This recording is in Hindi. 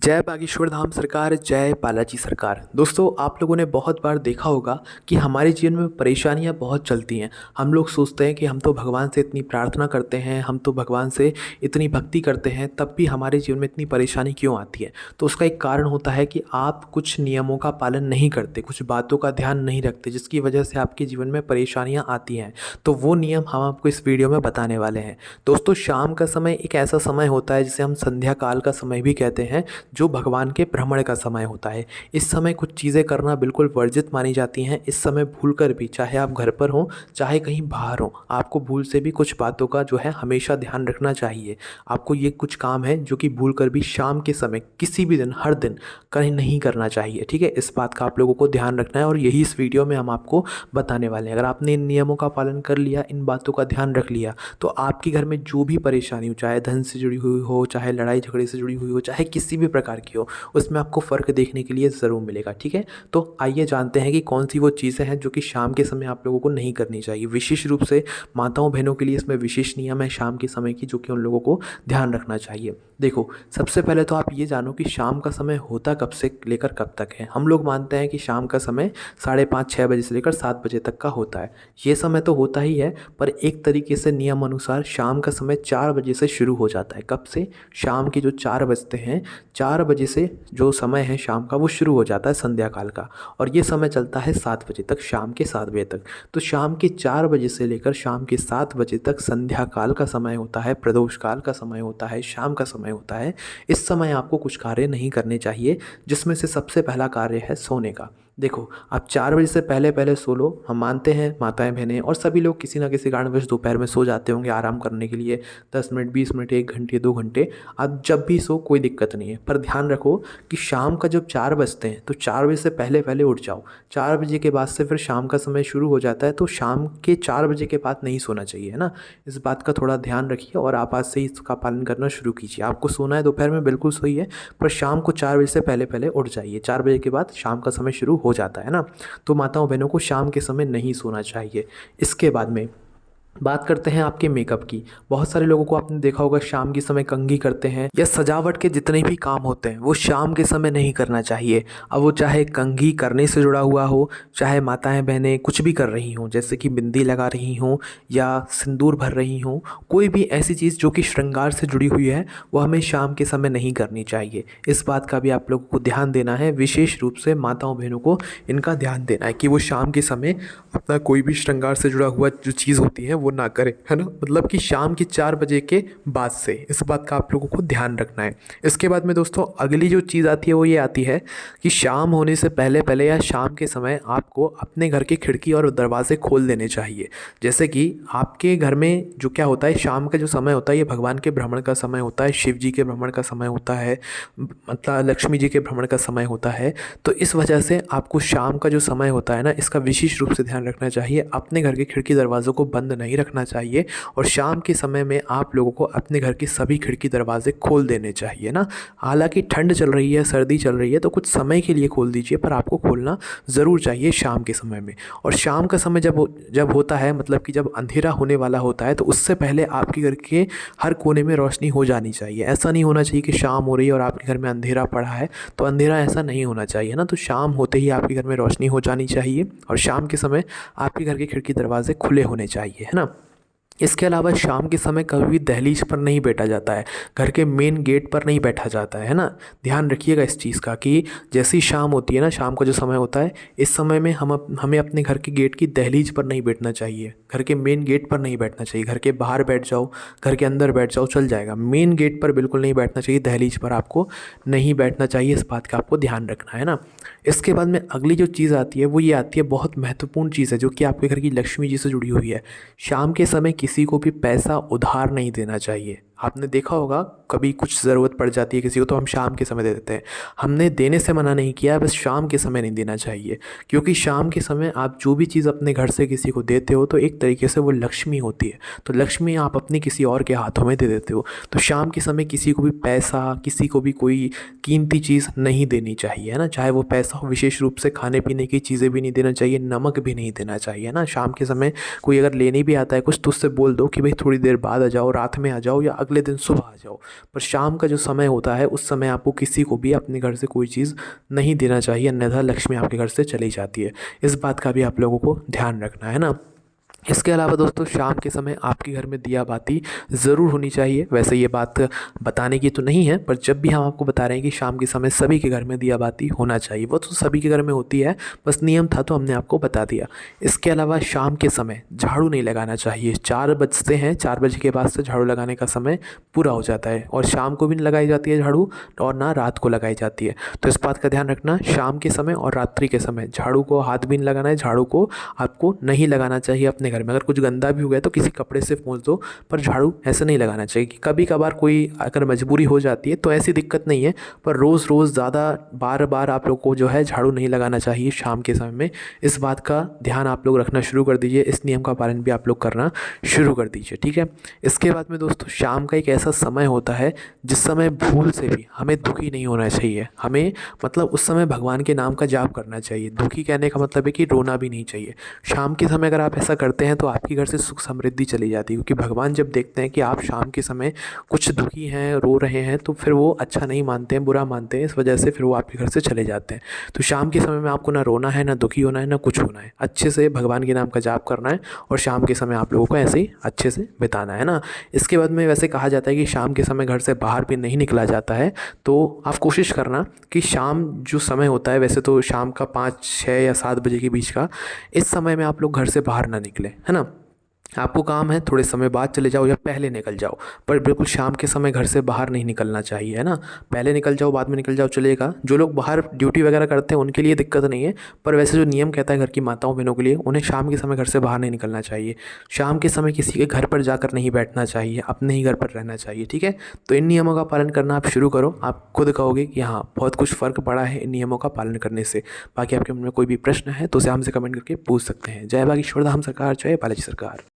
जय बागेश्वर धाम सरकार, जय बालाजी सरकार। दोस्तों, आप लोगों ने बहुत बार देखा होगा कि हमारे जीवन में परेशानियां बहुत चलती हैं। हम लोग सोचते हैं कि हम तो भगवान से इतनी प्रार्थना करते हैं, हम तो भगवान से इतनी भक्ति करते हैं, तब भी हमारे जीवन में इतनी परेशानी क्यों आती है। तो उसका एक कारण होता है कि आप कुछ नियमों का पालन नहीं करते, कुछ बातों का ध्यान नहीं रखते, जिसकी वजह से आपके जीवन में परेशानियाँ आती हैं। तो वो नियम हम आपको इस वीडियो में बताने वाले हैं। दोस्तों, शाम का समय एक ऐसा समय होता है जिसे हम संध्या काल का समय भी कहते हैं, जो भगवान के भ्रमण का समय होता है। इस समय कुछ चीज़ें करना बिल्कुल वर्जित मानी जाती हैं। इस समय भूलकर भी, चाहे आप घर पर हों चाहे कहीं बाहर हों, आपको भूल से भी कुछ बातों का जो है हमेशा ध्यान रखना चाहिए। आपको ये कुछ काम है जो कि भूलकर भी शाम के समय किसी भी दिन, हर दिन कहीं नहीं करना चाहिए। ठीक है, इस बात का आप लोगों को ध्यान रखना है और यही इस वीडियो में हम आपको बताने वाले हैं। अगर आपने इन नियमों का पालन कर लिया, इन बातों का ध्यान रख लिया, तो आपके घर में जो भी परेशानी हो, चाहे धन से जुड़ी हुई हो, चाहे लड़ाई झगड़े से जुड़ी हुई हो, चाहे किसी भी प्रकार की हो, उसमें आपको फ़र्क देखने के लिए ज़रूर मिलेगा। ठीक है, तो आइए जानते हैं कि कौन सी वो चीज़ें हैं जो कि शाम के समय आप लोगों को नहीं करनी चाहिए। विशेष रूप से माताओं बहनों के लिए इसमें विशेष नियम है शाम के समय की, जो कि उन लोगों को ध्यान रखना चाहिए। देखो, सबसे पहले तो आप ये जानो कि शाम का समय होता कब से लेकर कब तक है। हम लोग मानते हैं कि शाम का समय 5:30-6 बजे से लेकर 7 बजे तक का होता है। ये समय तो होता ही है, पर एक तरीके से नियम अनुसार शाम का समय 4 बजे से शुरू हो जाता है। कब से? शाम के जो 4 बजते हैं, 4 बजे से जो समय है शाम का, वो शुरू हो जाता है संध्या काल का, और ये समय चलता है 7 बजे तक, शाम के 7 बजे तक। तो शाम के 4 बजे से लेकर शाम के 7 बजे तक संध्या काल का समय होता है, प्रदोष काल का समय होता है, शाम का समय होता है। इस समय आपको कुछ कार्य नहीं करने चाहिए, जिसमें से सबसे पहला कार्य है सोने का। देखो, आप 4 बजे से पहले पहले सो लो। हम मानते हैं माताएं बहनें और सभी लोग किसी ना किसी कारणवश दोपहर में सो जाते होंगे आराम करने के लिए, 10 मिनट, 20 मिनट, 1 घंटे, 2 घंटे। आप जब भी सो, कोई दिक्कत नहीं है, पर ध्यान रखो कि शाम का जब 4 बजते हैं तो 4 बजे से पहले पहले उठ जाओ। 4 बजे के बाद से फिर शाम का समय शुरू हो जाता है, तो शाम के 4 बजे के बाद नहीं सोना चाहिए, है ना। इस बात का थोड़ा ध्यान रखिए और आप आज से ही इसका पालन करना शुरू कीजिए। आपको सोना है दोपहर में, बिल्कुल सोइए, पर शाम को 4 बजे से पहले पहले उठ जाइए। 4 बजे के बाद शाम का समय शुरू हो जाता है ना। तो माताओं बहनों को शाम के समय नहीं सोना चाहिए। इसके बाद में बात करते हैं आपके मेकअप की। बहुत सारे लोगों को आपने देखा होगा शाम के समय कंघी करते हैं, या सजावट के जितने भी काम होते हैं वो शाम के समय नहीं करना चाहिए। अब वो चाहे कंघी करने से जुड़ा हुआ हो, चाहे माताएं बहनें कुछ भी कर रही हों, जैसे कि बिंदी लगा रही हों या सिंदूर भर रही हों, कोई भी ऐसी चीज़ जो कि श्रृंगार से जुड़ी हुई है, वो हमें शाम के समय नहीं करनी चाहिए। इस बात का भी आप लोगों को ध्यान देना है। विशेष रूप से माताओं बहनों को इनका ध्यान देना है कि वो शाम के समय अपना कोई भी श्रृंगार से जुड़ा हुआ जो चीज़ होती है वो ना करें, है ना। मतलब कि शाम के 4 बजे के बाद से, इस बात का आप लोगों को ध्यान रखना है। इसके बाद में दोस्तों अगली जो चीज़ आती है वो ये आती है कि शाम होने से पहले पहले या शाम के समय आपको अपने घर की खिड़की और दरवाजे खोल देने चाहिए। जैसे कि आपके घर में जो क्या होता है, शाम का जो समय होता है ये भगवान के भ्रमण का समय होता है, शिव जी के भ्रमण का समय होता है, मतलब लक्ष्मी जी के भ्रमण का समय होता है। तो इस वजह से आपको शाम का जो समय होता है ना, इसका विशेष रूप से ध्यान रखना चाहिए। अपने घर की खिड़की दरवाज़ों को बंद नहीं रखना चाहिए, और शाम के समय में आप लोगों को अपने घर की सभी खिड़की दरवाजे खोल देने चाहिए ना। हालांकि ठंड चल रही है, सर्दी चल रही है, तो कुछ समय के लिए खोल दीजिए, पर आपको खोलना ज़रूर चाहिए शाम के समय में। और शाम का समय जब होता है, मतलब कि जब अंधेरा होने वाला होता है, तो उससे पहले आपके घर के हर कोने में रोशनी हो जानी चाहिए। ऐसा नहीं होना चाहिए कि शाम हो रही है और आपके घर में अंधेरा पड़ा है, तो अंधेरा ऐसा नहीं होना चाहिए ना। तो शाम होते ही आपके घर में रोशनी हो जानी चाहिए, और शाम के समय आपके घर के खिड़की दरवाजे खुले होने चाहिए, है ना। इसके अलावा शाम के समय कभी भी दहलीज पर नहीं बैठा जाता है, घर के मेन गेट पर नहीं बैठा जाता है ना। ध्यान रखिएगा इस चीज़ का कि जैसी शाम होती है ना, शाम का जो समय होता है, इस समय में हमें अपने घर के गेट की दहलीज पर नहीं बैठना चाहिए, घर के मेन गेट पर नहीं बैठना चाहिए। घर के बाहर बैठ जाओ, घर के अंदर बैठ जाओ, चल जाएगा। मेन गेट पर बिल्कुल नहीं बैठना चाहिए, दहलीज पर आपको नहीं बैठना चाहिए। इस बात का आपको ध्यान रखना है ना। इसके बाद में अगली जो चीज़ आती है वो ये आती है, बहुत महत्वपूर्ण चीज़ है, जो कि आपके घर की लक्ष्मी जी से जुड़ी हुई है। शाम के समय किसी को भी पैसा उधार नहीं देना चाहिए। आपने देखा होगा कभी कुछ ज़रूरत पड़ जाती है किसी को, तो हम शाम के समय दे देते हैं। हमने देने से मना नहीं किया, बस शाम के समय नहीं देना चाहिए, क्योंकि शाम के समय आप जो भी चीज़ अपने घर से किसी को देते हो, तो एक तरीके से वो लक्ष्मी होती है। तो लक्ष्मी आप अपनी किसी और के हाथों में दे देते हो। तो शाम के समय किसी को भी पैसा, किसी को भी कोई कीमती चीज़ नहीं देनी चाहिए, है ना। चाहे वो पैसा हो, विशेष रूप से खाने पीने की चीज़ें भी नहीं देना चाहिए, नमक भी नहीं देना चाहिए, है ना। शाम के समय कोई अगर लेने भी आता है कुछ, तो उससे बोल दो कि भाई थोड़ी देर बाद आ जाओ, रात में आ जाओ, या अगले दिन सुबह आ जाओ। पर शाम का जो समय होता है उस समय आपको किसी को भी अपने घर से कोई चीज़ नहीं देना चाहिए, अन्यथा लक्ष्मी आपके घर से चली जाती है। इस बात का भी आप लोगों को ध्यान रखना है ना। इसके अलावा दोस्तों शाम के समय आपके घर में दिया बाती ज़रूर होनी चाहिए। वैसे ये बात बताने की तो नहीं है, पर जब भी हम आपको बता रहे हैं कि शाम के समय सभी के घर में दिया बाती होना चाहिए, वो तो सभी के घर में होती है, बस नियम था तो हमने आपको बता दिया। इसके अलावा शाम के समय झाड़ू नहीं लगाना चाहिए। 4 बजते हैं, 4 बजे के बाद से झाड़ू लगाने का समय पूरा हो जाता है, और शाम को भी नहीं लगाई जाती है झाड़ू, और ना रात को लगाई जाती है। तो इस बात का ध्यान रखना, शाम के समय और रात्रि के समय झाड़ू को हाथ भी नहीं लगाना है, झाड़ू को आपको नहीं लगाना चाहिए अपने घर में। अगर कुछ गंदा भी हो गया तो किसी कपड़े से पोंछ दो, पर झाड़ू ऐसे नहीं लगाना चाहिए। कि कभी कभार कोई अगर मजबूरी हो जाती है तो ऐसी दिक्कत नहीं है, पर रोज़ रोज़ ज़्यादा बार बार आप लोग को जो है झाड़ू नहीं लगाना चाहिए शाम के समय में। इस बात का ध्यान आप लोग रखना शुरू कर दीजिए, इस नियम का पालन भी आप लोग करना शुरू कर दीजिए, ठीक है। इसके बाद में दोस्तों शाम का एक ऐसा समय होता है जिस समय भूल से भी हमें दुखी नहीं होना चाहिए। हमें मतलब उस समय भगवान के नाम का जाप करना चाहिए। दुखी कहने का मतलब है कि रोना भी नहीं चाहिए। शाम के समय अगर आप ऐसा करते हैं तो आपके घर से सुख समृद्धि चली जाती है, क्योंकि भगवान जब देखते हैं कि आप शाम के समय कुछ दुखी हैं, रो रहे हैं, तो फिर वो अच्छा नहीं मानते हैं, बुरा मानते हैं। इस वजह से फिर वो आपके घर से चले जाते हैं। तो शाम के समय में आपको ना रोना है, ना दुखी होना है, ना कुछ होना है। अच्छे से भगवान के नाम का जाप करना है, और शाम के समय आप लोगों को ऐसे ही अच्छे से बिताना है ना। इसके बाद में वैसे कहा जाता है कि शाम के समय घर से बाहर भी नहीं निकला जाता है, तो आप कोशिश करना कि शाम जो समय होता है, वैसे तो शाम का 5, 6 या 7 बजे के बीच का, इस समय में आप लोग घर से बाहर ना निकलें, है ना। आपको काम है थोड़े समय बाद चले जाओ या पहले निकल जाओ, पर बिल्कुल शाम के समय घर से बाहर नहीं निकलना चाहिए, है ना। पहले निकल जाओ, बाद में निकल जाओ, चलेगा। जो लोग बाहर ड्यूटी वगैरह करते हैं उनके लिए दिक्कत नहीं है, पर वैसे जो नियम कहता है घर की माताओं बहनों के लिए, उन्हें शाम के समय घर से बाहर नहीं निकलना चाहिए। शाम के समय किसी के घर पर जाकर नहीं बैठना चाहिए, अपने ही घर पर रहना चाहिए, ठीक है। तो इन नियमों का पालन करना आप शुरू करो, आप खुद कहोगे कि हाँ बहुत कुछ फ़र्क पड़ा है इन नियमों का पालन करने से। बाकी आपके मन में कोई भी प्रश्न है तो उसे हमसे कमेंट करके पूछ सकते हैं। जय बागेश्वर धाम सरकार, जय बालाजी सरकार।